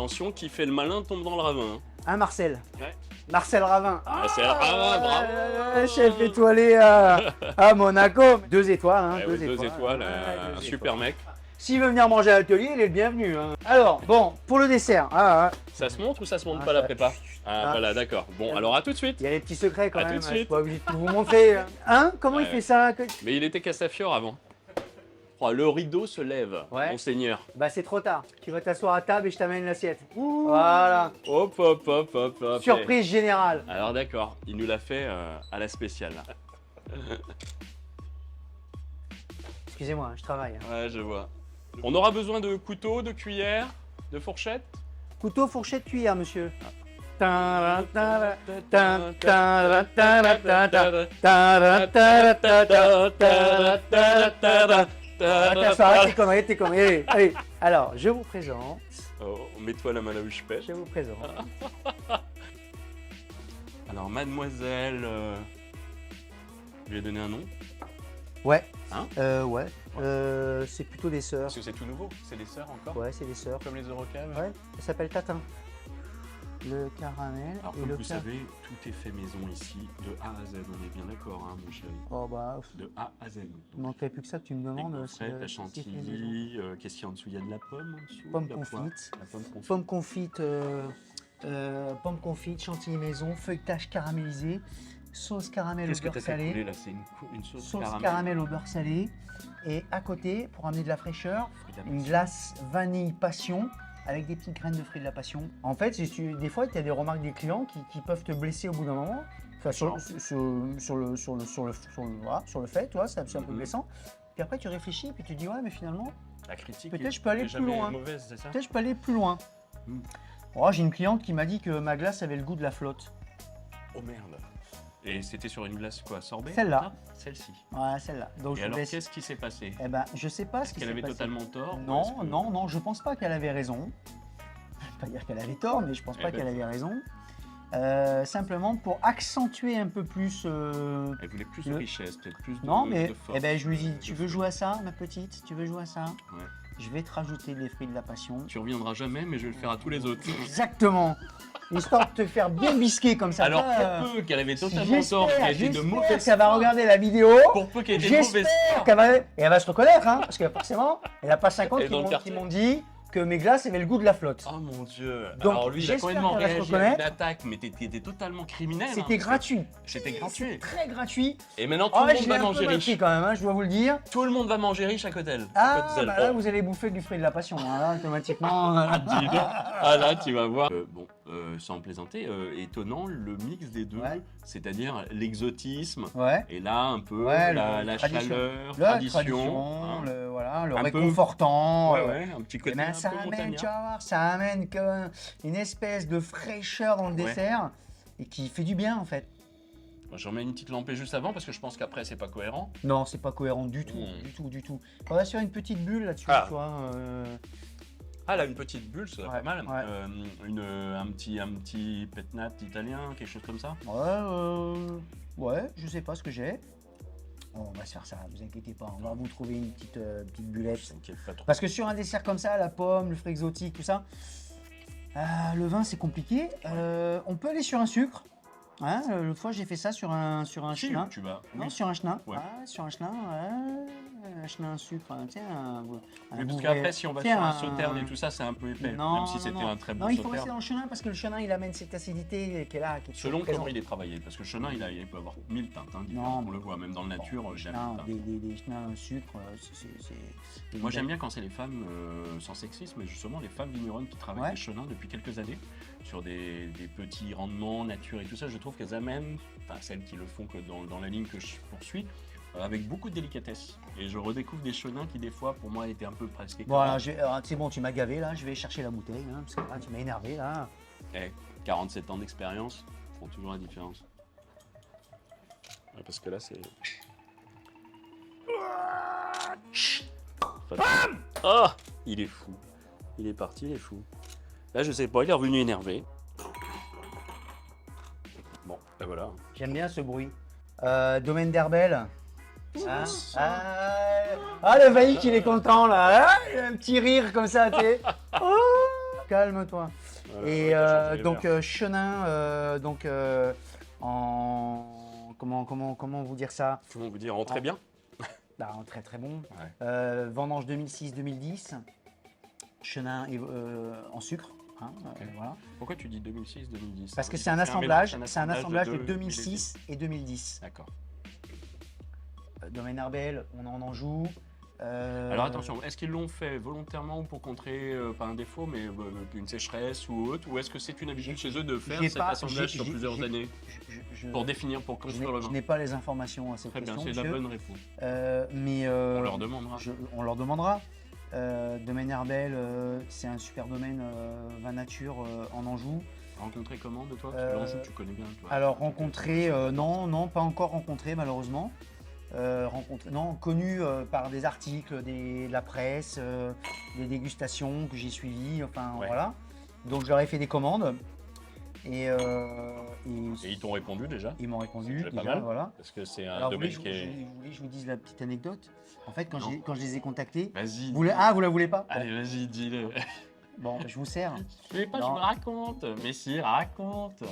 attention, qui fait le malin tombe dans le ravin. Hein, Marcel? Ouais. Marcel Ravin. Marcel Ravin, bravo. Chef étoilé à Monaco. 2 étoiles, hein, Ouais, 2 ouais, deux étoiles. étoiles, un deux super étoiles. mec. S'il veut venir manger à l'atelier, il est le bienvenu. Hein. Alors, bon, pour le dessert, Ça se montre ou ça se montre Ah, pas la ça- prépa? Ah, voilà, d'accord. Bon, alors à tout de suite. il y a les petits secrets quand À même. tout de Je suis suite. pas obligé de tout vous montrer. Hein? Comment il Ouais. fait ça? Mais il était Castafiore avant. Oh, le rideau se lève, Ouais. monseigneur. Bah, c'est trop tard. Tu vas t'asseoir à table et je t'amène l'assiette. Voilà. Hop, hop, hop, hop, hop. Surprise générale. Alors d'accord, il nous l'a fait à la spéciale. Excusez-moi, je travaille. Hein. Ouais, je vois. On aura besoin de couteaux, de cuillères, de fourchettes. Couteau, fourchette, cuillère, monsieur. Arrête tes conneries, tes conneries. Allez, alors, je vous présente. Oh, mets-toi la main là où je pêche. Je vous présente. Alors, mademoiselle... Je lui ai donné un nom. Ouais. Hein? Ouais. C'est plutôt des sœurs. Parce que c'est tout nouveau. C'est des sœurs encore. Ouais, c'est des sœurs. Comme les Eurocaves. Ouais, ça s'appelle Tatin. Le caramel Alors, et comme le vous savez, tout est fait maison ici, de A à Z. On est bien d'accord, hein, mon chéri. Oh bah, De A à Z. il manquerait plus que ça que tu me Les demandes. gaufrettes, la chantilly, qu'est-ce qu'il y a en dessous? Il y a de la pomme en dessous. Pomme de la poire. confite. La pomme confite. Pomme confite, chantilly maison, feuilletage caramélisé, sauce caramel au Qu'est-ce que beurre t'as fait salé. couler là? C'est une sauce, Sauce caramel. caramel au beurre salé. Et à côté, pour amener de la fraîcheur, Fruits de la une passion. glace vanille passion avec des petites graines de fruits de la passion. En fait, des fois, il y a des remarques des clients qui peuvent te blesser au bout d'un moment. Enfin, sur le fait, toi, c'est un peu Mhm. blessant. Puis après, tu réfléchis, puis tu dis, ouais, mais finalement, La critique Peut-être est- je peux aller est plus jamais loin. mauvaise, c'est ça? peut-être je peux aller plus loin. Mm. Oh, j'ai une cliente qui m'a dit que ma glace avait le goût de la flotte. Oh merde. Et c'était sur une glace quoi? Sorbet? Celle-là. Ah, celle-ci. Ouais, celle-là. Donc Et je alors, laisse. qu'est-ce qui s'est passé? Eh ben, je sais pas ce Est-ce qui qu'elle s'est avait passé. totalement tort? ou est-ce Non, que- non, non, je pense pas qu'elle avait raison. Je vais pas dire qu'elle avait tort, mais je pense Eh pas ben, qu'elle avait raison. Simplement pour accentuer un peu plus. Elle voulait plus de Le- richesse, peut-être plus de, Non, mais de force. eh ben, je lui dis, de tu veux feu. jouer à ça, ma petite? Tu veux jouer à ça? Ouais. Je vais te rajouter les fruits de la passion. Tu reviendras jamais, mais je vais le faire à tous les autres. Exactement. Histoire de te faire bien bisquer comme ça. Alors, Toi, pour peu qu'elle avait totalement tort, qu'elle ait été de j'espère mauvaise qu'elle va regarder la vidéo. Pour peu qu'elle ait été de mauvaise J'espère qu'elle va... Et elle va se reconnaître, hein, parce que forcément, elle n'a pas 50 Elle est qui dans le m'ont- quartier. qui m'ont dit que mes glaces avaient le goût de la flotte. Oh mon dieu. Donc, Alors lui, il a j'espère complètement qu'elle va se réagi à une reconnaître. attaque, mais t'étais totalement criminel. C'était hein. gratuit. C'était gratuit. C'est très gratuit. Et maintenant, tout Oh, le je monde l'ai va un peu manger mal riche. pris quand même, hein, je dois vous le dire. Tout le monde va manger riche à Cotel. Ah, bah là, vous allez bouffer du fruit de la passion, hein, là, automatiquement. Dis donc. Ah là, tu vas voir. Bon, sans plaisanter, étonnant le mix des deux, Ouais. c'est-à-dire l'exotisme Ouais. et là un peu Ouais, la tradition. chaleur, La tradition. tradition, hein. voilà, le Un peu- réconfortant. Ouais, ouais, un petit Eh côté ben, un ça peu amène, montagnard. tu vas voir, ça amène une espèce de fraîcheur dans le Ouais. dessert et qui fait du bien en fait. Moi, j'en mets une petite lampée juste avant parce que je pense qu'après c'est pas cohérent. Non, c'est pas cohérent du tout, Mm. du tout, du tout. On va sur une petite bulle là-dessus, Ah. tu vois. Ah là, une petite bulle, c'est Ouais, pas mal. ouais. Un petit petnat italien, quelque chose comme ça. Ouais, je sais pas ce que j'ai. On va se faire ça, vous inquiétez pas, on va vous trouver une petite bullette. T'inquiète pas trop. Parce que sur un dessert comme ça, la pomme, le fruit exotique, tout ça, le vin c'est compliqué. On peut aller sur un sucre. Hein, l'autre fois j'ai fait ça sur un Si, chenin. tu vas. Non, Oui. sur un chenin. Ouais. Ouais, sur un chenin, ouais. Un chenin sucre. Tiens, Oui, parce qu'après, si on va tiens, sur un sauterne et tout ça, c'est un peu épais. Non, même si non, c'était non. un très bon Non, il faut rester sauterne. dans le chenin parce que le chenin il amène cette acidité qui est là. Qui est Selon toujours comment il présente. est travaillé, parce que le chenin, il peut avoir 1000 teintes. Hein, différentes. Non. On le voit, même dans la nature, j'ai Non, la teinte. des chenins sucre, c'est. Moi, j'aime bien quand c'est les femmes, sans sexisme, mais justement les femmes vigneronnes qui travaillent Ouais. les chenins depuis quelques années, sur des petits rendements, nature et tout ça. Je trouve qu'elles amènent, enfin celles qui le font que dans la ligne que je poursuis, avec beaucoup de délicatesse. Et je redécouvre des chenins qui, des fois, pour moi, étaient un peu presque Bon, écœurants. alors, c'est bon, tu m'as gavé là, je vais chercher la bouteille, hein, parce que là, tu m'as énervé là. Eh, 47 ans d'expérience font toujours la différence. Ouais, parce que là, c'est... Ah, il est fou. Il est parti, il est fou. Là, je sais pas, il est revenu énervé. Bon, ben voilà. J'aime bien ce bruit. Domaine d'Herbel. Le Vaïc, il est content là. Ah, il a un petit rire comme ça, tu sais. Oh, calme-toi. Voilà, Et ouais, t'as changé les donc verres. chenin, en comment vous dire ça? Comment vous dire, très bien. Bah, en très très bon. Ouais. Vendange 2006-2010, chenin en sucre. Hein, Ok. voilà. Pourquoi tu dis 2006-2010? Parce que hein? c'est un mélange, assemblage de deux 2006 et 2010. D'accord. Domaine Herbel, on en joue. Alors attention, est-ce qu'ils l'ont fait volontairement ou pour contrer, pas un défaut, mais une sécheresse ou autre, ou est-ce que c'est une habitude chez eux de faire j'ai cet pas- assemblage j'ai- sur j'ai- plusieurs j'ai- années je- pour définir, pour je construire le n'ai- je vin? n'ai pas les informations à cette Très bien, question, c'est la monsieur. bonne réponse. Mais On leur demandera. on leur demandera. Domaine Herbel, c'est un super domaine vin nature en Anjou. Rencontré comment de toi? Parce que l'Anjou, tu connais bien, toi. Alors rencontré, non, pas encore rencontré malheureusement. Connu par des articles, de la presse, des dégustations que j'ai suivies, enfin Ouais. voilà. Donc je leur ai fait des commandes et Et ils t'ont répondu déjà? ils m'ont répondu. C'est déjà pas déjà, mal. voilà. Parce que c'est un Alors vous voulez, domaine qui est. vous voulez que je vous dise la petite anecdote? En fait, Non. quand je les ai contactés, Vas-y. vous la voulez pas? Allez, vas-y, dis-le. Bon, je vous sers. Je vais pas, je Non. me raconte. Mais si, raconte.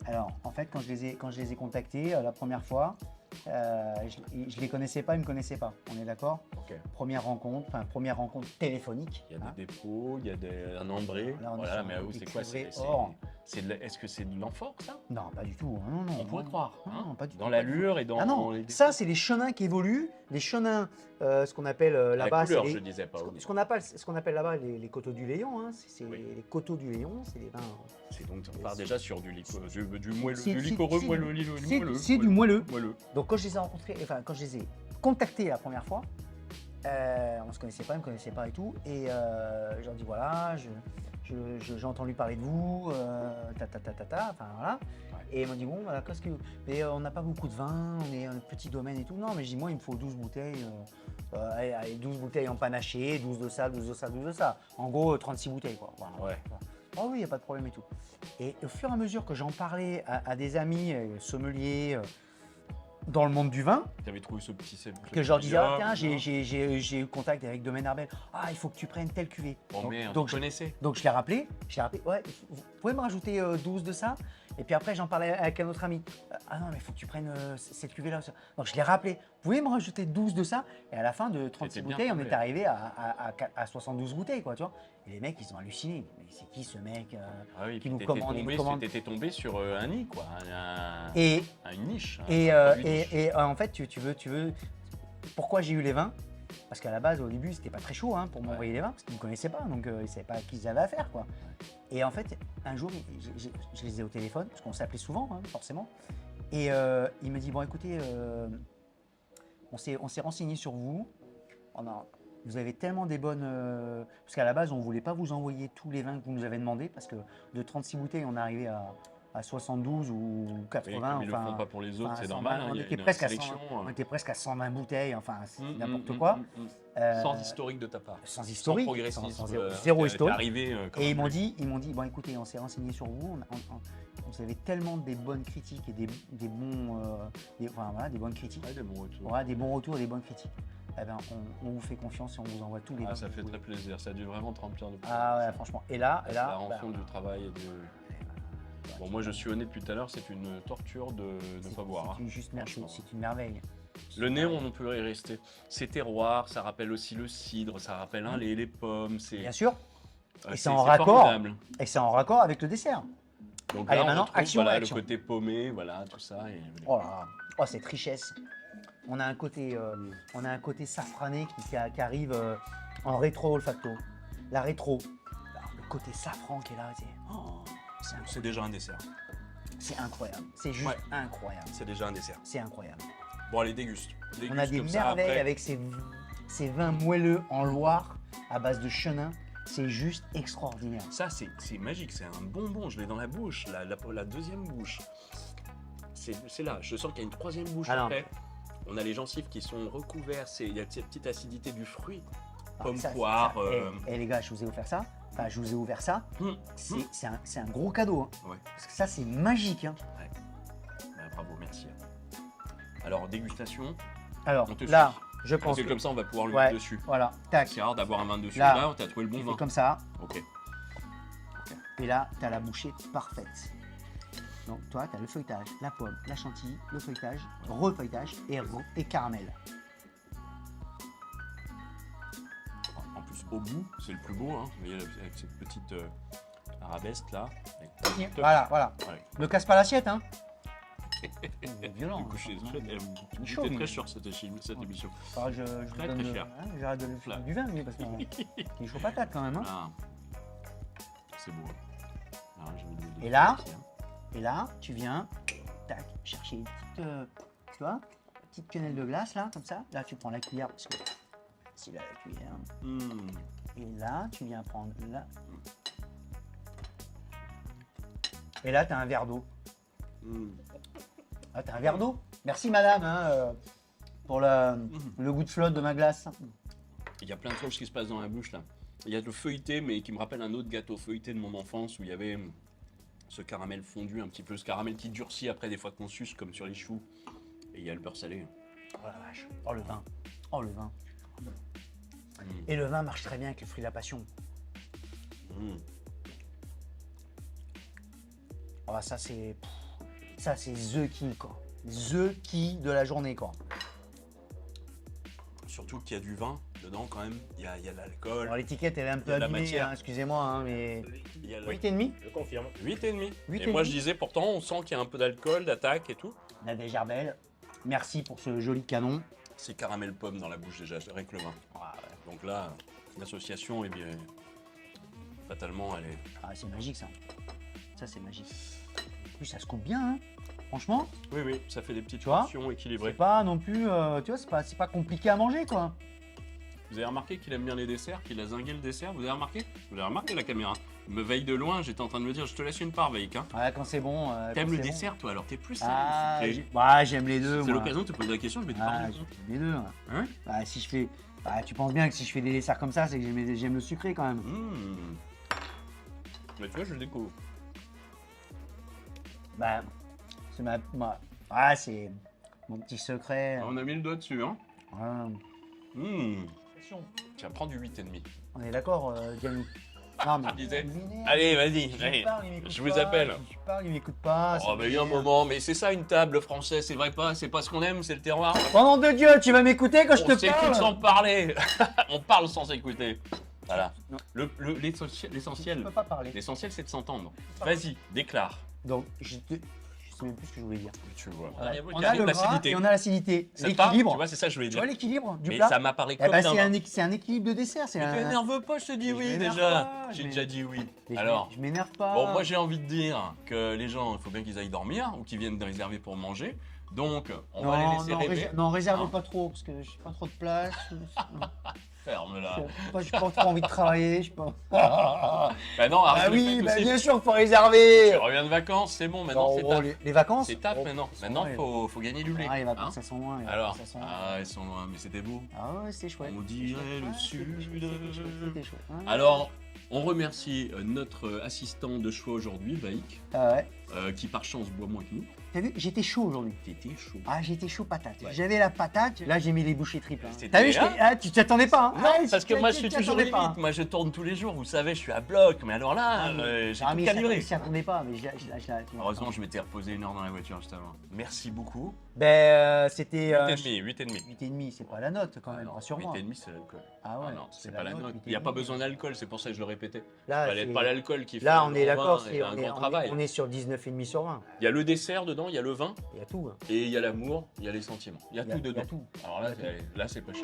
Alors, en fait, quand je les ai contactés la première fois, je les connaissais pas, ils me connaissaient pas. On est d'accord? Ok. Première rencontre téléphonique. Il y a hein. des dépôts, il y a un ambré. Là, on est Voilà, sur mais un c'est petit quoi? cuivré or. Est-ce que c'est de l'amphore, ça? Non, pas du tout. Non, non, On pourrait non. croire. Non, hein, non, pas du dans tout, l'allure et dans Ah non, les ça c'est les chenins qui évoluent, les chenins, ce qu'on appelle la là-bas, couleur, c'est je les- disais pas. ce qu'on appelle là-bas les coteaux du Léon. Hein. C'est Oui. les coteaux du Léon, c'est les vins. C'est donc, on part déjà sur du moelleux, C'est- du c'est- liquoreux, c'est- moelleux, c'est du moelleux. moelleux. Donc quand je les ai rencontrés, enfin quand je les ai contactés la première fois, on se connaissait pas, ils me connaissaient pas et tout, et je leur dis voilà, j'ai entendu parler de vous, enfin voilà. Et ils m'ont dit bon, voilà, qu'est-ce que. Mais on n'a pas beaucoup de vin, on est un petit domaine et tout. Non, mais je dis moi, il me faut 12 bouteilles. Allez, 12 bouteilles en panaché, 12 de ça, 12 de ça, 12 de ça. En gros, 36 bouteilles quoi. Voilà. Ouais. Oh oui, il n'y a pas de problème et tout. Et au fur et à mesure que j'en parlais à des amis sommeliers dans le monde du vin, Tu avais trouvé ce petit. que je leur disais, ah, tiens, non. j'ai eu contact avec Domaine Herbel. Ah, il faut que tu prennes telle cuvée. Oh merde, donc, tu connaissais. donc je l'ai rappelé, ouais, vous pouvez me rajouter 12 de ça? Et puis après, j'en parlais avec un autre ami. Ah non, mais il faut que tu prennes cette cuvée-là. Donc je l'ai rappelé, vous pouvez me rajouter 12 de ça? Et à la fin de 36 C'était bien bouteilles, on tombé. est arrivé à 72 bouteilles, quoi, tu vois. Et les mecs, ils ont halluciné. Mais c'est qui ce mec Ah oui, qui puis nous t'étais commande, il nous tombé, commande. t'étais tombé sur un nid, quoi. Et, Une niche. et, un produit niche. en fait, tu veux. Pourquoi j'ai eu les vins? Parce qu'à la base, au début, c'était pas très chaud hein, pour m'envoyer les vins, parce qu'ils ne me connaissaient pas, donc ils ne savaient pas qui ils avaient à faire, quoi. Et en fait, un jour, je les ai au téléphone, parce qu'on s'appelait souvent, hein, forcément. Et il me dit bon, écoutez, on s'est renseigné sur vous. Vous avez tellement des bonnes. Parce qu'à la base, on ne voulait pas vous envoyer tous les vins que vous nous avez demandé, parce que de 36 bouteilles, on est arrivé à 72 ou Oui, 80. comme ils le font pas pour les autres, enfin, c'est 120, normal. hein, on il y a était une presque à sélection, 100, on était presque à 120 bouteilles, enfin, c'est n'importe mm, quoi. mm, mm. Euh, Sans historique de ta part. Sans historique, progressisme, zéro t'es historique. arrivé comme Et un ils m'ont blé. dit, bon écoutez, on s'est renseigné sur vous, vous avez tellement des bonnes critiques et des bons, enfin, voilà, des bonnes critiques, Ouais, des bons retours. voilà, des bons retours, des bonnes critiques. Eh ben, on vous fait confiance et on vous envoie tous les vins Ah, ça que fait vous très voulez. plaisir, ça a dû vraiment te remplir de plaisir. Ah ouais, franchement. Et là, C'est la rencontre bah, du travail et de. Bon, moi je suis honnête depuis tout à l'heure, c'est une torture de ne pas boire. hein. Franchement. C'est une merveille. Le nez, on peut y rester. C'est terroir, ça rappelle aussi le cidre, ça rappelle les pommes. C'est Bien sûr. Et c'est en c'est raccord. formidable. Et c'est en raccord avec le dessert. Donc Allez, là, on maintenant, retrouve, action, voilà, action. le côté paumé, voilà, tout ça. Et... Oh là là. Oh, cette richesse. On a un côté safrané qui arrive en rétro-olfacto. La rétro. Alors, le côté safran qui est là, C'est déjà un dessert. c'est incroyable. C'est juste Ouais. incroyable. C'est déjà un dessert. C'est incroyable. Bon, allez, déguste. On a des comme ça, merveilles après. avec ces vins moelleux en Loire à base de chenin. C'est juste extraordinaire. Ça, c'est magique, c'est un bonbon, je l'ai dans la bouche, la deuxième bouche. C'est là, je sens qu'il y a une troisième bouche Alors. après. On a les gencives qui sont recouvertes, il y a cette petite acidité du fruit. Pomme, Ça, poire. les gars, je vous ai offert ça. Enfin, je vous ai ouvert ça. hum, C'est un gros cadeau. Hein. Ouais. Parce que ça, c'est magique. Hein. Bah, bravo, merci. Alors, dégustation. Alors, On te là, suit. je pense C'est que... comme ça, on va pouvoir le Ouais. mettre dessus. Voilà, tac. C'est rare d'avoir un vin dessus. Là, Là, t'as trouvé le bon Tu vin. fais comme ça. Ok. Et là, tu as la bouchée parfaite. Donc toi, tu as le feuilletage, la pomme, la chantilly, le feuilletage, refeuilletage et caramel. En plus, au bout, c'est le plus beau. Hein. Vous voyez, avec cette petite arabesque là. Voilà. Ouais. Ne casse pas l'assiette, hein. C'est violent. Du coup, je chaud, suis mais- très cher cette émission. Alors, je vous Très, donne très cher. j'arrête de lui faire du vin, lui, parce qu'il est chaud patate quand même. Hein. Ah. C'est beau. Ah, j'ai envie de- Et là aussi, hein. Et là, tu viens, tac, chercher une petite, tu vois, petite quenelle de glace, là, comme ça. Là, tu prends la cuillère, parce que c'est là la cuillère. Mmh. Et là, tu viens prendre là. Et là, tu as un verre d'eau. Mmh. Ah, tu as un verre d'eau. Merci, madame, hein, pour le goût de flotte de ma glace. Il y a plein de choses qui se passent dans la bouche là. Il y a le feuilleté, mais qui me rappelle un autre gâteau feuilleté de mon enfance où il y avait ce caramel fondu un petit peu, ce caramel qui durcit après des fois qu'on suce comme sur les choux. Et il y a le beurre salé. Oh la vache. Oh le vin. Oh le vin. Et le vin marche très bien avec le fruit de la passion. Mmh. Oh, ça, c'est the key, quoi. The key de la journée, quoi. Surtout qu'il y a du vin dedans quand même. Il y a de l'alcool. Alors, l'étiquette, elle est un Il y peu a de la abîmée, matière. hein, excusez-moi, hein, mais... Il y a 8,5. Je confirme. 8,5. Huit Et et moi demi. je disais pourtant on sent qu'il y a un peu d'alcool, d'attaque et tout. Nadège Arbel, merci pour ce joli canon. C'est caramel pomme dans la bouche déjà, avec le vin. Donc là, l'association, eh bien, fatalement, elle est. Ah, c'est magique, ça. Ça, c'est magique. En plus, ça se coupe bien, hein. Franchement, Oui, oui, ça fait des petites Tu vois, portions c'est équilibrées. pas non plus... tu vois, c'est pas compliqué à manger, quoi. Vous avez remarqué qu'il aime bien les desserts, qu'il a zingué le dessert. Vous avez remarqué? Vous avez remarqué la caméra? Il me veille de loin, j'étais en train de me dire, je te laisse une part, Veik. Hein. Ouais, quand c'est bon... T'aimes quand le c'est bon. dessert, toi, alors t'es plus salé Ah, ou sucré? j'aime les deux, C'est moi. l'occasion de te poser la question, je vais te Ah, parler. j'aime les deux. Hein? Bah, si je fais... Bah, tu penses bien que si je fais des desserts comme ça, c'est que j'aime le sucré, quand même. Mais tu vois, je le découvre. Bah, c'est Ah, c'est mon petit secret. On a mis le doigt dessus, hein. Ouais. Tiens, prends du 8,5. On est d'accord, Gianni? Non, mais... Je disais, il m'énerve. allez, vas-y, Je lui allez. parle, il m'écoute je vous pas, appelle. Je lui parle, il m'écoute pas. Oh, mais il y a un moment, mais c'est ça une table française, c'est vrai pas, c'est pas ce qu'on aime, c'est le terroir. Au nom de Dieu, tu vas m'écouter quand je On te s'écoute parle? sans parler. On parle sans s'écouter. Voilà. Non. L'essentiel, Je peux pas parler. l'essentiel, c'est de s'entendre. Vas-y, déclare. Donc, je sais même plus ce que je voulais dire. Tu vois. On a le gras l'acidité. et on a l'acidité. Ça te parle. L'équilibre. Tu vois, c'est ça que je voulais Tu vois dire. l'équilibre du Mais plat? ça m'a parlé Eh comme ben, d'un vin. c'est un équilibre de dessert. C'est Mais un... t'énerve pas, je te dis Je oui m'énerve déjà. pas, J'ai mais- déjà dit oui. Mais Alors, je m'énerve pas. bon, moi j'ai envie de dire que les gens, il faut bien qu'ils aillent dormir ou qu'ils viennent réserver pour manger. Donc, on va les laisser rêver. Non, réserve Hein? pas trop parce que j'ai pas trop de place. Ferme-la. J'ai pas trop envie de travailler. Je pas... Bah non, Bah arrête le oui, fait bah aussi. bien sûr qu'il faut réserver. Tu reviens de vacances, c'est bon, maintenant c'est taf. les vacances. C'est taf Oh, maintenant. ils sont Maintenant, loin, faut gagner du lait. Ah, les vacances, hein. ça sont loin. les Alors, vacances, ça sont loin. ah, ils sont loin, mais c'était beau. Ah ouais, c'était chouette. On dirait le Ah, sud. C'était chouette. Hein. Alors, on remercie notre assistant de choix aujourd'hui, Veik, Ah ouais. qui par chance boit moins que nous. T'as vu, j'étais chaud aujourd'hui. T'étais chaud. Ah, j'étais chaud patate. Ouais. J'avais la patate. Là, j'ai mis les bouchées triples. Hein. C'était T'as vu, là tu t'y attendais pas. Hein. Non, Ah, parce que moi je suis t'y toujours attendais limite. pas, hein. Moi je tourne tous les jours, vous savez, je suis à bloc. Mais alors là, j'ai Ah, tout mais calibré. il s'y attendait pas. Mais Heureusement, je m'étais reposé 1 heure dans la voiture juste avant. Merci beaucoup. Ben, c'était. 8,5, 8,5. 8,5, c'est pas la note quand même, rassure-moi. 8,5 c'est l'alcool. Ah ouais, non, c'est c'est la pas la note, note. 8,5. Il n'y a pas besoin d'alcool, c'est pour ça que je le répétais. Là, C'est pas l'alcool qui fait là, le on est grand d'accord, vin et un grand travail. on est sur 19,5 sur 20. Il y a le dessert dedans, il y a le vin, Il y a tout. Hein. et il y a l'amour, il y a les sentiments. Il y a tout Il y a dedans. tout. Alors là, c'est pas cher.